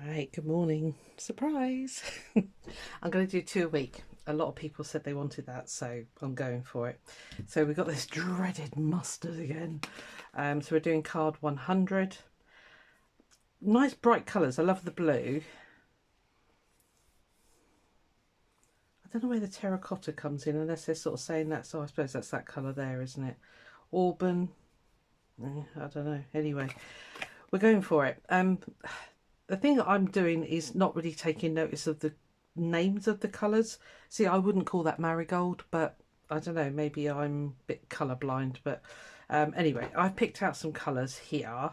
Right, good morning. Surprise! I'm going to do 2 a week. A lot of people said they wanted that, so I'm going for it. So we've got this dreaded mustard again. So we're doing card 100. Nice bright colours. I love the blue. I don't know where the terracotta comes in, unless they're sort of saying that. So I suppose that's that colour there, isn't it? Auburn. I don't know. Anyway, we're going for it. The thing that I'm doing is not really taking notice of the names of the colours. See, I wouldn't call that marigold, but I don't know, maybe I'm a bit colour blind. But anyway, I've picked out some colours here.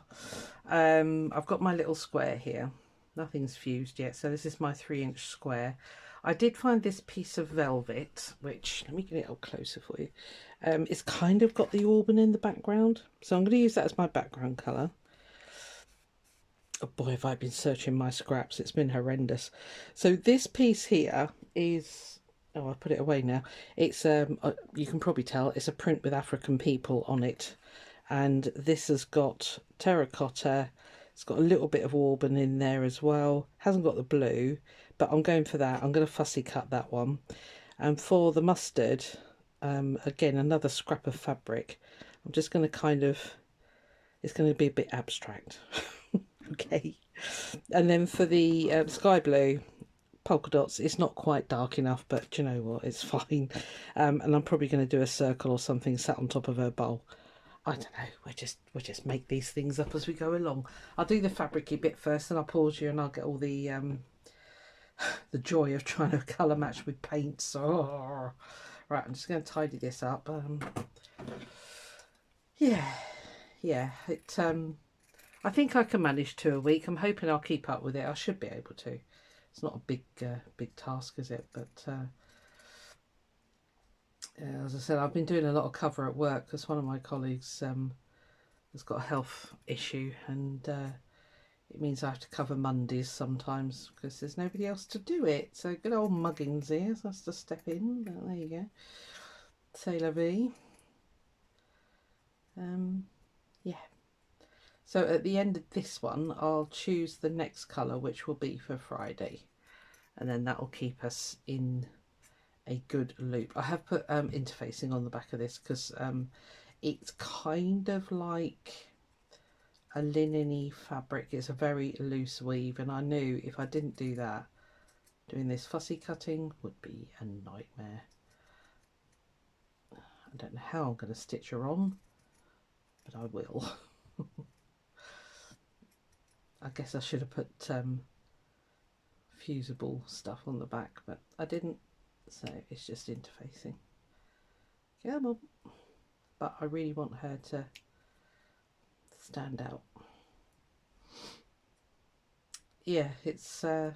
I've got my little square here. Nothing's fused yet, so this is my 3-inch square. I did find this piece of velvet, which, let me get it up closer for you. It's kind of got the auburn in the background, so I'm going to use that as my background colour. Oh boy, have I been searching my scraps. It's been horrendous. So this piece here is, oh, I'll put it away now. It's, you can probably tell, it's a print with African people on it. And this has got terracotta. It's got a little bit of auburn in there as well. Hasn't got the blue, but I'm going for that. I'm going to fussy cut that one. And for the mustard, again, another scrap of fabric. I'm just going to kind of, it's going to be a bit abstract. Okay, and then for the sky blue polka dots, it's not quite dark enough, but do you know what, it's fine. And I'm probably going to do a circle or something sat on top of her bowl. I don't know, we'll just make these things up as we go along. I'll do the fabricy bit first, and I'll pause you and I'll get all the joy of trying to colour match with paints. Oh. Right, I'm just going to tidy this up. Yeah, it I think I can manage 2 a week. I'm hoping I'll keep up with it. I should be able to. It's not a big task, is it? But as I said, I've been doing a lot of cover at work because one of my colleagues has got a health issue, and it means I have to cover Mondays sometimes because there's nobody else to do it. So good old Muggins here has to step in. But there you go. C'est la vie. Yeah. So at the end of this one, I'll choose the next colour, which will be for Friday. And then that will keep us in a good loop. I have put interfacing on the back of this because it's kind of like a linen-y fabric. It's a very loose weave, and I knew if I didn't do that, doing this fussy cutting would be a nightmare. I don't know how I'm going to stitch her on, but I will. I guess I should have put fusible stuff on the back, but I didn't, so it's just interfacing. Come on. But I really want her to stand out. Yeah, it's I've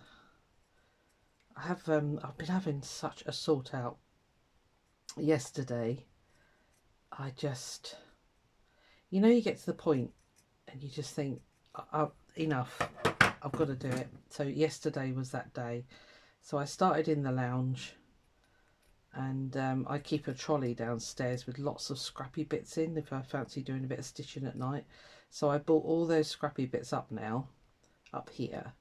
been having such a sort out. Yesterday I just, you know, you get to the point and you just think, enough, I've got to do it. So yesterday was that day. So I started in the lounge, and I keep a trolley downstairs with lots of scrappy bits in if I fancy doing a bit of stitching at night. So I bought all those scrappy bits up now, up here,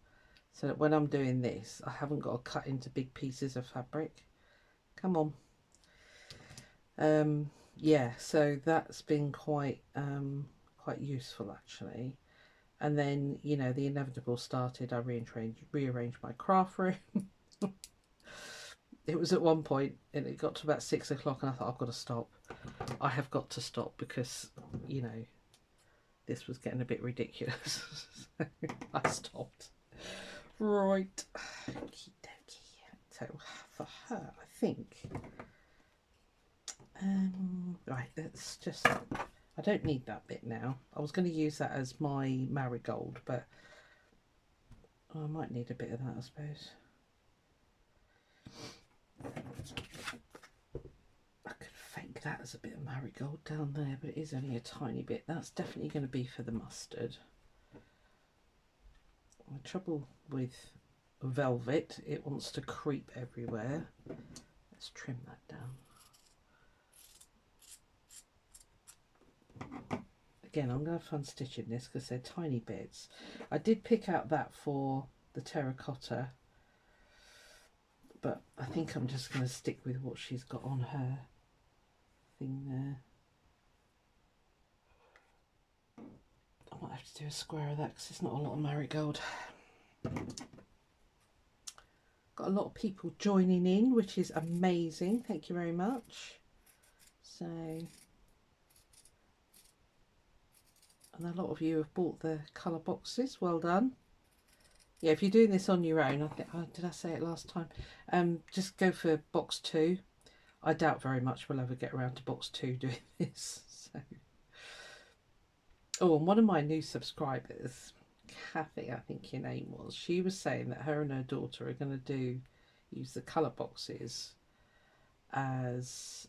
so that when I'm doing this, I haven't got to cut into big pieces of fabric. Come on. Yeah, so that's been quite useful actually. And then, you know, the inevitable started. I rearranged my craft room. It was at one point, and it got to about 6 o'clock, and I thought, I've got to stop. I have got to stop because, you know, this was getting a bit ridiculous. So I stopped. Right. Okie dokie. So for her, I think. Right, let's just. I don't need that bit now. I was going to use that as my marigold, but I might need a bit of that, I suppose. I could fake that as a bit of marigold down there, but it is only a tiny bit. That's definitely going to be for the mustard. The trouble with velvet, it wants to creep everywhere. Let's trim that down. Again, I'm going to have fun stitching this because they're tiny bits. I did pick out that for the terracotta, but I think I'm just going to stick with what she's got on her thing there. I might have to do a square of that because it's not a lot of marigold. Got a lot of people joining in, which is amazing. Thank you very much. So, and a lot of you have bought the colour boxes. Well done. Yeah, if you're doing this on your own, I think, did I say it last time? Just go for box 2. I doubt very much we'll ever get around to box 2 doing this. So. Oh, and one of my new subscribers, Kathy, I think your name was, she was saying that her and her daughter are going to use the colour boxes as,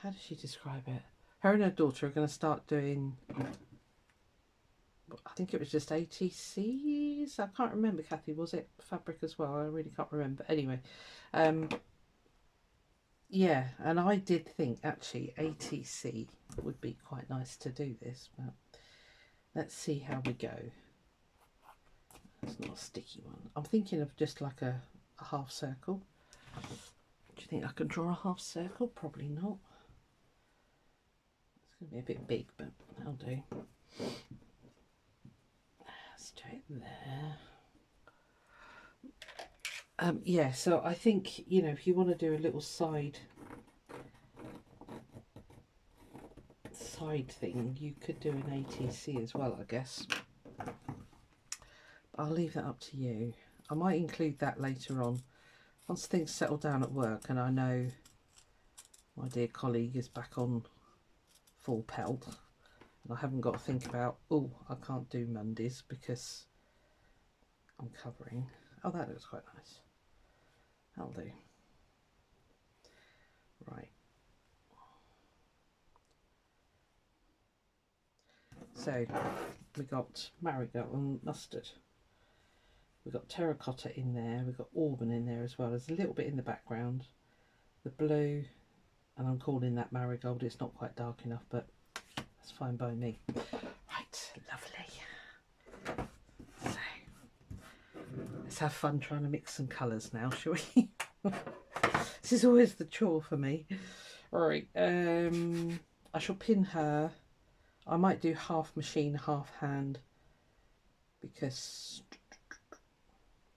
how does she describe it? Her and her daughter are going to start doing, I think it was just ATCs. I can't remember, Kathy. Was it fabric as well? I really can't remember. Anyway, yeah, and I did think actually ATC would be quite nice to do this, but let's see how we go. It's not a sticky one. I'm thinking of just like a half circle. Do you think I can draw a half circle? Probably not. It's going to be a bit big, but that'll do. Straight there. Yeah, so I think, you know, if you want to do a little side thing, you could do an ATC as well, I guess. I'll leave that up to you. I might include that later on once things settle down at work and I know my dear colleague is back on full pelt and I haven't got to think about, oh, I can't do Mondays because I'm covering. Oh, that looks quite nice. That'll do. Right. So we got marigold and mustard. We've got terracotta in there. We've got auburn in there as well. There's a little bit in the background. The blue, and I'm calling that marigold. It's not quite dark enough, but that's fine by me. Right, lovely. So let's have fun trying to mix some colours now, shall we? This is always the chore for me. All right, I shall pin her. I might do half machine, half hand, because,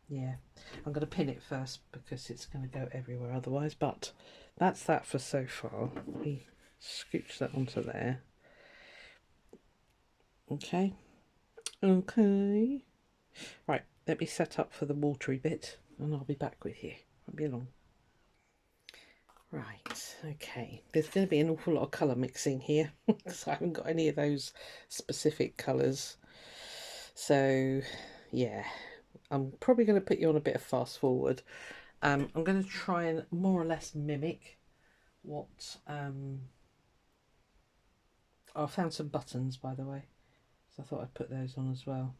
yeah, I'm going to pin it first because it's going to go everywhere otherwise, but that's that for so far. We scooch that onto there. Okay. Okay. Right, let me set up for the watery bit and I'll be back with you. Won't be long. Right, okay. There's going to be an awful lot of colour mixing here because I haven't got any of those specific colours. So, yeah, I'm probably going to put you on a bit of fast forward. I'm going to try and more or less mimic what... I found some buttons, by the way, so I thought I'd put those on as well.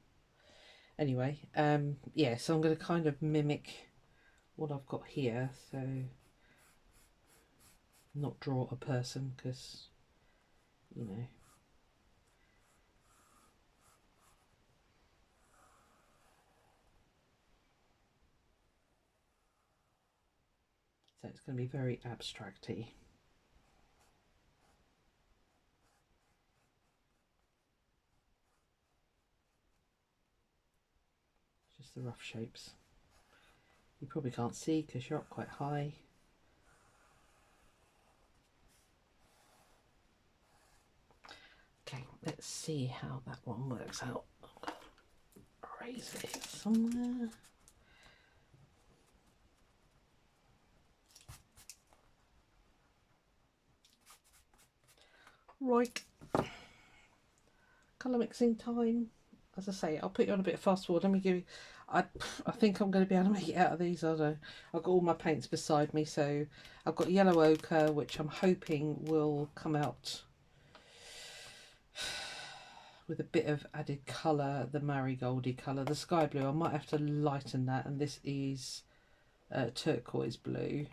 Anyway, yeah, so I'm going to kind of mimic what I've got here, so not draw a person because, you know, so it's going to be very abstract-y. Just the rough shapes. You probably can't see because you're up quite high. Okay, let's see how that one works out. Erase it somewhere. Right, colour mixing time. As I say, I'll put you on a bit of fast forward. Let me give you, I think I'm going to be able to make it out of these. I don't know. I've got all my paints beside me, so I've got yellow ochre, which I'm hoping will come out with a bit of added colour, the marigoldy colour. The sky blue, I might have to lighten that, and this is turquoise blue.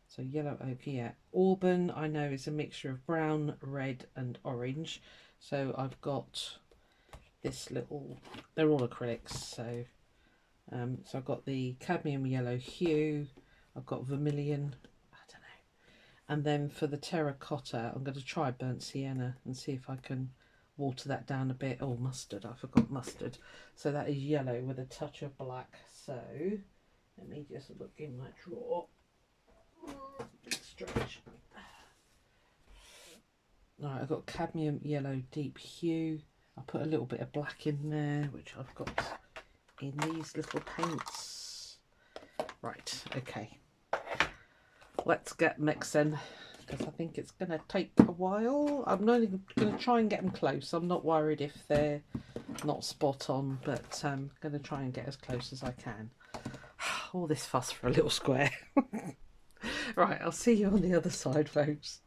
So yellow ochre, yeah. Auburn, I know, is a mixture of brown, red and orange. So I've got this little, they're all acrylics, so so I've got the cadmium yellow hue, I've got vermilion, I don't know, and then for the terracotta I'm going to try burnt sienna and see if I can water that down a bit. Oh, mustard, I forgot mustard. So that is yellow with a touch of black. So let me just look in my drawer. Stretch. Alright, I've got cadmium yellow deep hue. I'll put a little bit of black in there, which I've got in these little paints. Right, okay. Let's get mixing, because I think it's going to take a while. I'm not going to try and get them close. I'm not worried if they're not spot on, but I'm going to try and get as close as I can. All this fuss for a little square. Right, I'll see you on the other side, folks.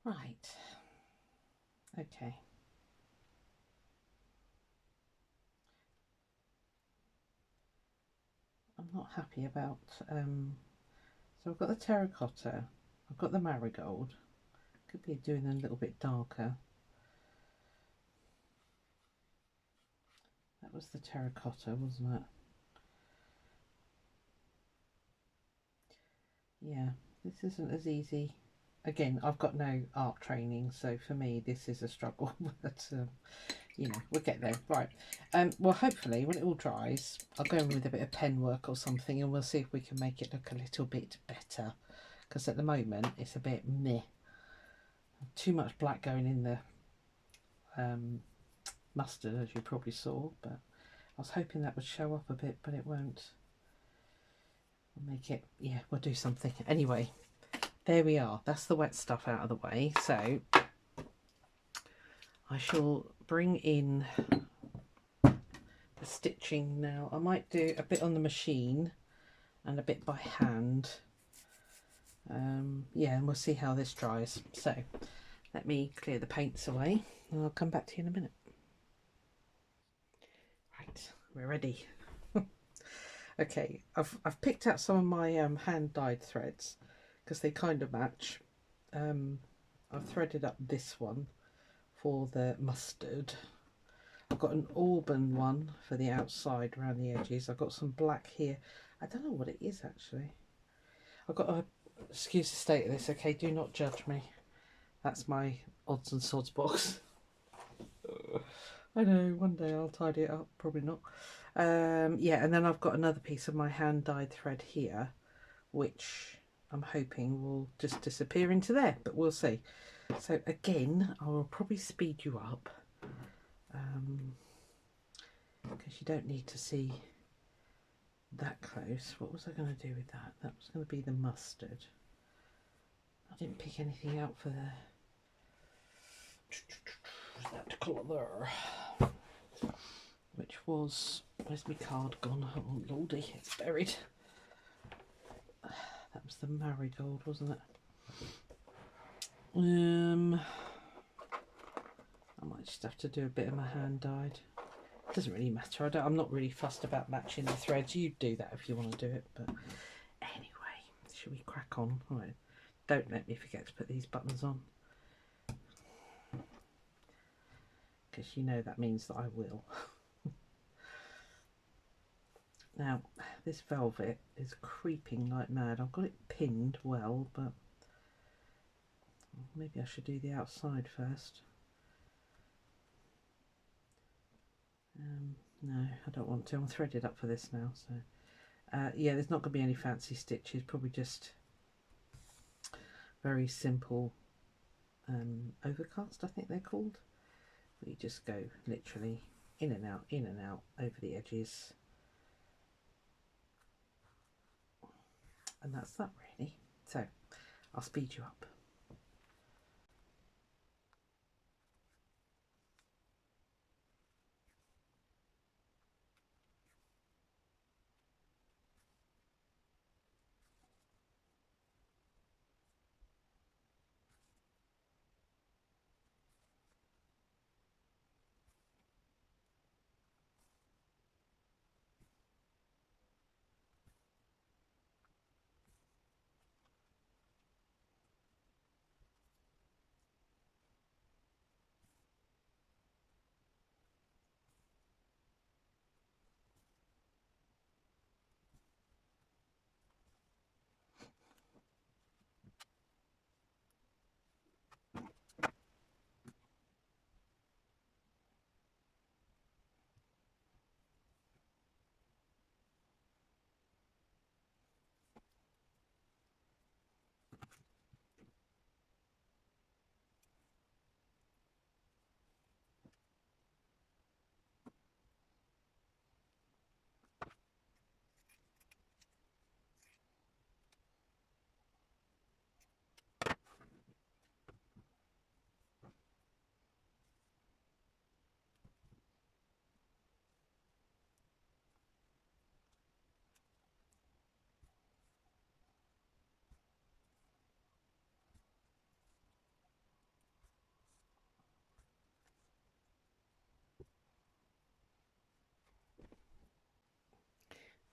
Right, okay. I'm not happy about, so I've got the terracotta, I've got the marigold, could be doing a little bit darker. That was the terracotta, wasn't it? Yeah, this isn't as easy. Again, I've got no art training, so for me this is a struggle, but you know, we'll get there. Right, well hopefully when it all dries, I'll go in with a bit of pen work or something and we'll see if we can make it look a little bit better, because at the moment it's a bit meh. Too much black going in the mustard, as you probably saw, but I was hoping that would show up a bit, but it won't. We'll make it, yeah, we'll do something. Anyway, there we are. That's the wet stuff out of the way. So I shall bring in the stitching now. I might do a bit on the machine and a bit by hand. Yeah, and we'll see how this dries. So let me clear the paints away and I'll come back to you in a minute. Right, we're ready. Okay, I've picked out some of my hand dyed threads because they kind of match. I've threaded up this one for the mustard. I've got an auburn one for the outside around the edges. I've got some black here. I don't know what it is actually. I've got a, excuse the state of this, okay, do not judge me. That's my odds and sods box. I know, one day I'll tidy it up, probably not. Yeah, and then I've got another piece of my hand dyed thread here, which I'm hoping will just disappear into there, but we'll see. So again, I will probably speed you up, because you don't need to see that close. What was I going to do with that? That was going to be the mustard. I didn't pick anything out for the, that colour there, which was, where's my card gone? Oh lordy, it's buried. That was the marigold, wasn't it? I might just have to do a bit of my hand dyed. It doesn't really matter. I'm not really fussed about matching the threads. You do that if you want to do it. But anyway, should we crack on? Right. Don't let me forget to put these buttons on, because you know that means that I will. Now, this velvet is creeping like mad. I've got it pinned well, but maybe I should do the outside first. No, I don't want to. I'm threaded up for this now, so yeah, there's not going to be any fancy stitches, probably just very simple overcast, I think they're called. You just go literally in and out over the edges, and that's that really. So I'll speed you up.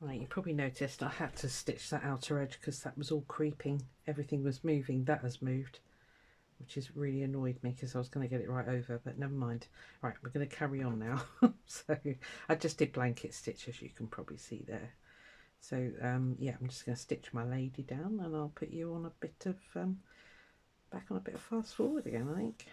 Right, you probably noticed I had to stitch that outer edge because that was all creeping. Everything was moving. That has moved, which has really annoyed me because I was going to get it right over, but never mind. Right, we're going to carry on now. So I just did blanket stitch, as you can probably see there. So yeah, I'm just going to stitch my lady down, and I'll put you on a bit of back on a bit of fast forward again, I think.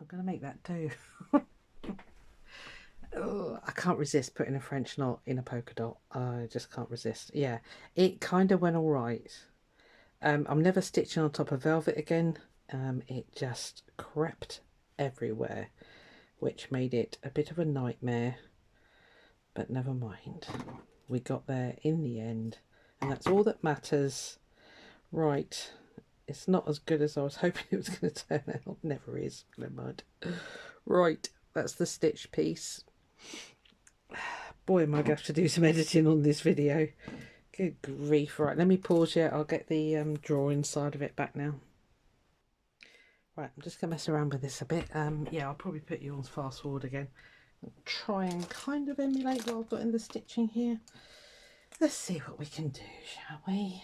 I'm going to make that do. Oh, I can't resist putting a French knot in a polka dot. I just can't resist. Yeah, it kind of went all right. I'm never stitching on top of velvet again. It just crept everywhere, which made it a bit of a nightmare. But never mind. We got there in the end, and that's all that matters. Right. It's not as good as I was hoping it was going to turn out. Never is. Never mind. Right. That's the stitch piece. Boy, am I going to have to do some editing on this video. Good grief. Right, let me pause here. I'll get the drawing side of it back now. Right, I'm just going to mess around with this a bit. Yeah, I'll probably put you on fast forward again. I'll try and kind of emulate what I've got in the stitching here. Let's see what we can do, shall we?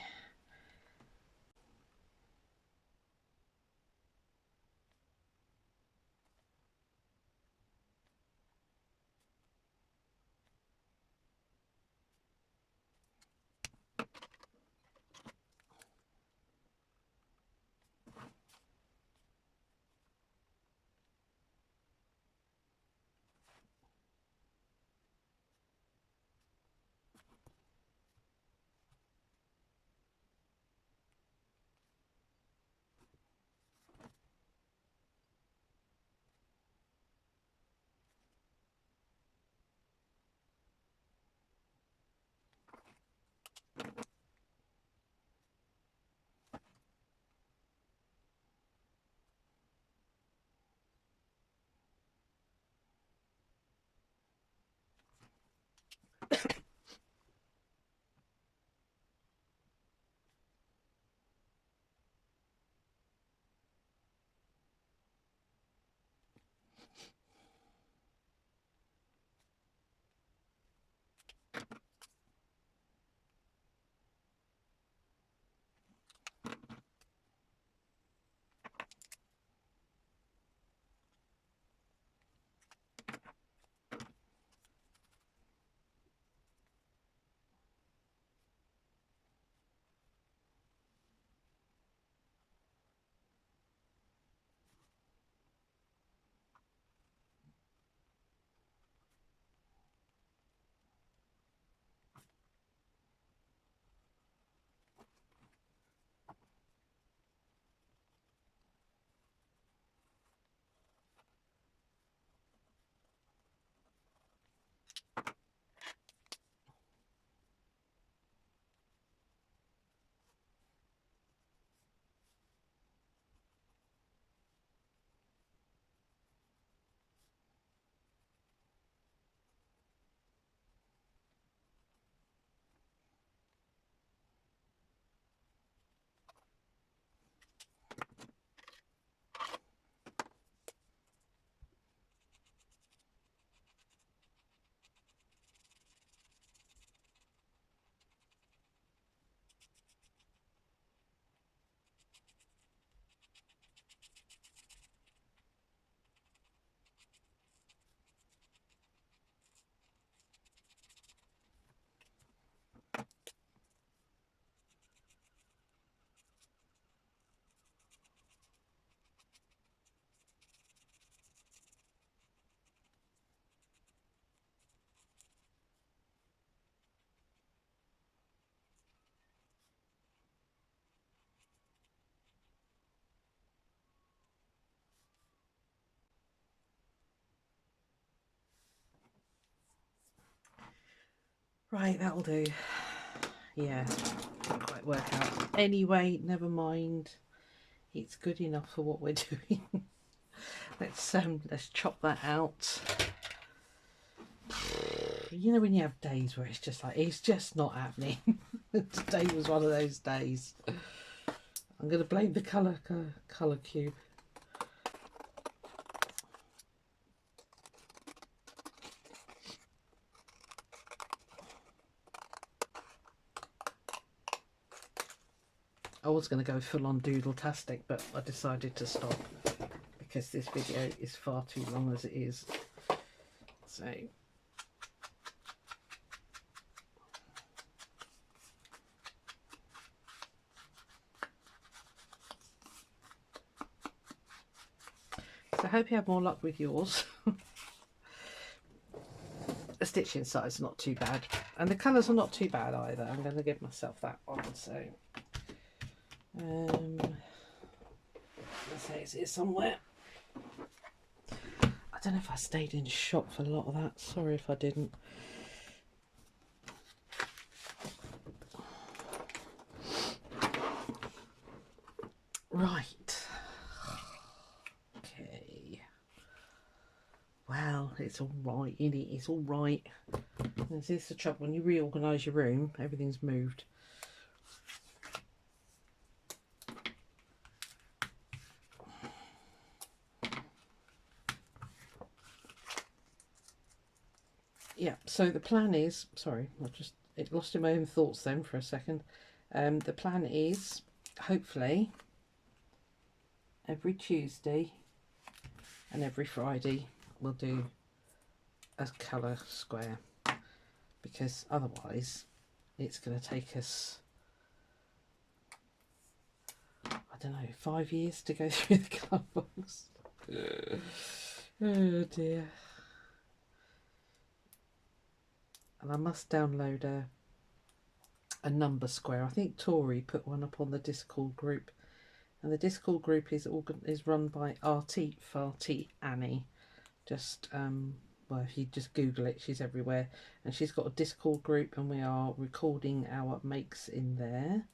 Right, that'll do. Yeah, didn't quite work out. Anyway, never mind. It's good enough for what we're doing. Let's chop that out. You know when you have days where it's just like, it's just not happening. Today was one of those days. I'm going to blame the colour cube. I was going to go full on doodle-tastic, but I decided to stop because this video is far too long as it is. So I hope you have more luck with yours. The stitching size is not too bad, and the colours are not too bad either. I'm going to give myself that one. So let's say it's here somewhere. I don't know if I stayed in shop for a lot of that. Sorry if I didn't. Right. Okay. Well, it's all right, isn't it? It's all right. This is the trouble when you reorganise your room. Everything's moved. Yeah, so the plan is, sorry, it lost in my own thoughts then for a second. The plan is, hopefully, every Tuesday and every Friday we'll do a colour square, because otherwise it's going to take us, I don't know, 5 years to go through the colour books. Oh dear. And I must download a number square. I think Tori put one up on the Discord group, and the Discord group is run by Artie Farty Annie. Just well, if you just Google it, she's everywhere, and she's got a Discord group, and we are recording our makes in there.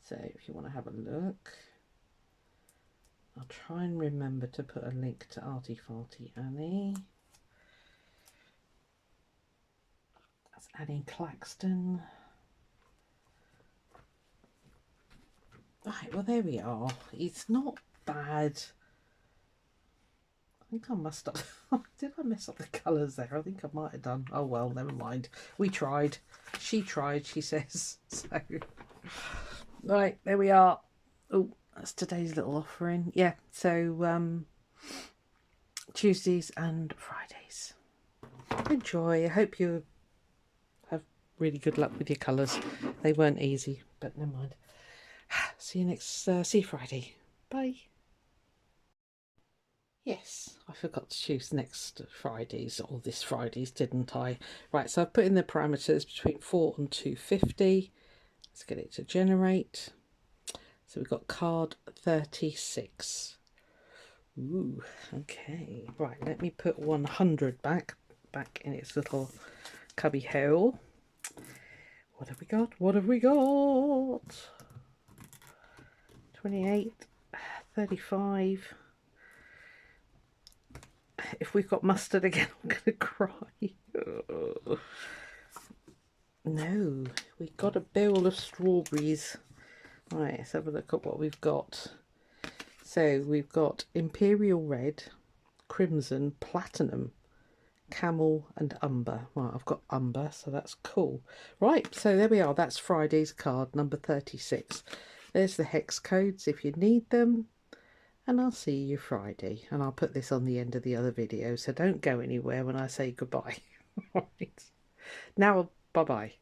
So if you want to have a look, I'll try and remember to put a link to Artie Farty Annie. That's Annie Claxton. Right, well there we are. It's not bad. I think I messed up. Did I mess up the colours there? I think I might have done. Oh well, never mind. We tried. She tried, she says. So, right, there we are. Oh, that's today's little offering. Yeah, so Tuesdays and Fridays. Enjoy. I hope you have really good luck with your colours. They weren't easy, but never mind. See you Friday. Bye. Yes, I forgot to choose next Fridays, or this Friday's, didn't I? Right, so I've put in the parameters between 4 and 250. Let's get it to generate. So we've got card 36. Ooh, okay. Right, let me put 100 back in its little cubby hole. What have we got? What have we got? 28, 35. If we've got mustard again, I'm going to cry. No, we've got a bowl of strawberries. Right, let's have a look at what we've got. So we've got Imperial Red, Crimson, Platinum, Camel and Umber. Right, I've got Umber, so that's cool. Right, so there we are. That's Friday's card, number 36. There's the hex codes if you need them. And I'll see you Friday. And I'll put this on the end of the other video, so don't go anywhere when I say goodbye. Right. Now, bye-bye.